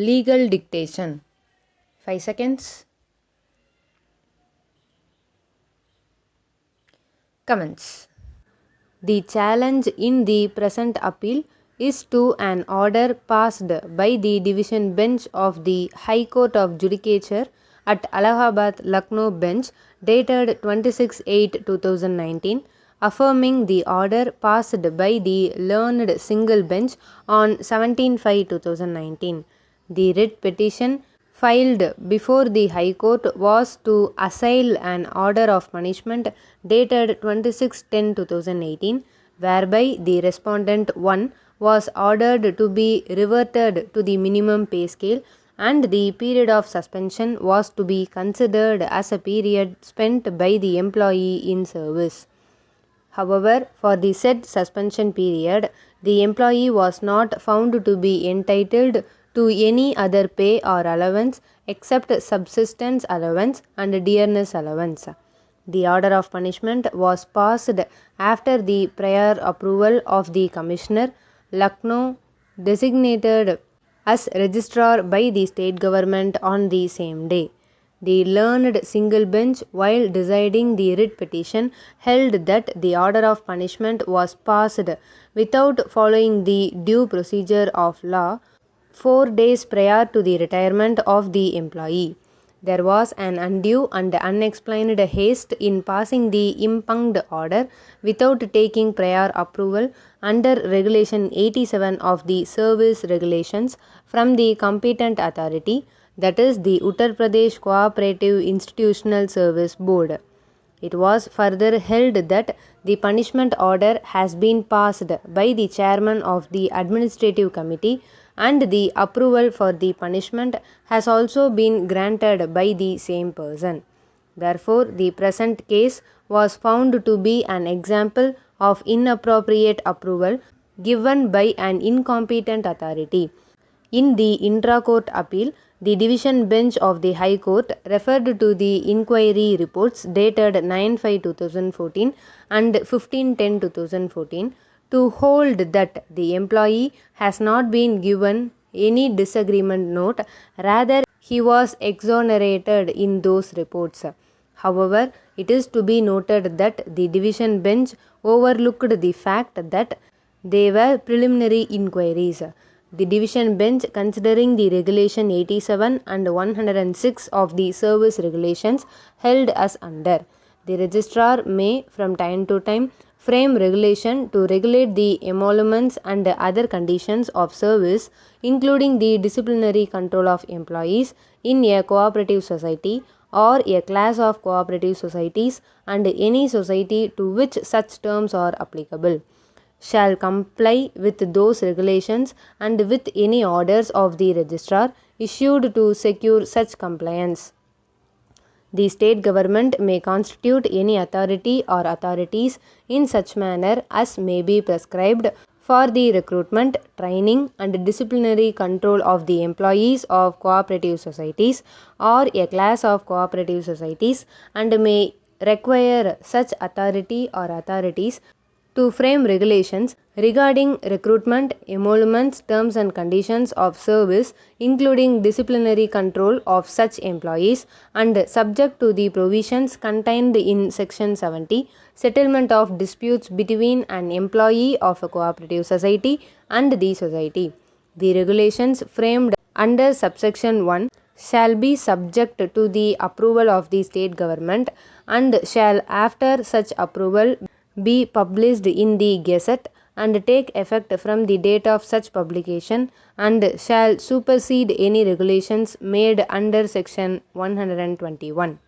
Legal dictation. 5 seconds. Comments. The challenge in the present appeal is to an order passed by the Division Bench of the High Court of Judicature at Allahabad Lucknow Bench dated 26/8/2019, affirming the order passed by the learned single bench on 17/5/2019. The writ petition filed before the High Court was to assail an order of punishment dated 26/10/2018, whereby the respondent 1 was ordered to be reverted to the minimum pay scale and the period of suspension was to be considered as a period spent by the employee in service. However, for the said suspension period, the employee was not found to be entitled to any other pay or allowance except subsistence allowance and dearness allowance. The order of punishment was passed after the prior approval of the Commissioner, Lucknow, designated as registrar by the state government on the same day. The learned single bench, while deciding the writ petition, held that the order of punishment was passed without following the due procedure of law 4 days prior to the retirement of the employee. There was an undue and unexplained haste in passing the impugned order without taking prior approval under Regulation 87 of the Service Regulations from the competent authority, that is the Uttar Pradesh Cooperative Institutional Service Board. It was further held that the punishment order has been passed by the chairman of the Administrative Committee and the approval for the punishment has also been granted by the same person. Therefore, the present case was found to be an example of inappropriate approval given by an incompetent authority. In the intra-court appeal, the Division Bench of the High Court referred to the inquiry reports dated 9/5/2014 and 15/10/2014 to hold that the employee has not been given any disagreement note, rather he was exonerated in those reports. However, it is to be noted that the Division Bench overlooked the fact that they were preliminary inquiries. The Division Bench, considering the Regulation 87 and 106 of the Service Regulations, held as under: the registrar may from time to time frame regulation to regulate the emoluments and other conditions of service, including the disciplinary control of employees in a cooperative society or a class of cooperative societies and any society to which such terms are applicable, shall comply with those regulations and with any orders of the registrar issued to secure such compliance. The state government may constitute any authority or authorities in such manner as may be prescribed for the recruitment, training and disciplinary control of the employees of cooperative societies or a class of cooperative societies, and may require such authority or authorities to frame regulations regarding recruitment, emoluments, terms and conditions of service, including disciplinary control of such employees, and subject to the provisions contained in Section 70, settlement of disputes between an employee of a cooperative society and the society. The regulations framed under subsection 1 shall be subject to the approval of the state government and shall after such approval be published in the Gazette and take effect from the date of such publication, and shall supersede any regulations made under Section 121.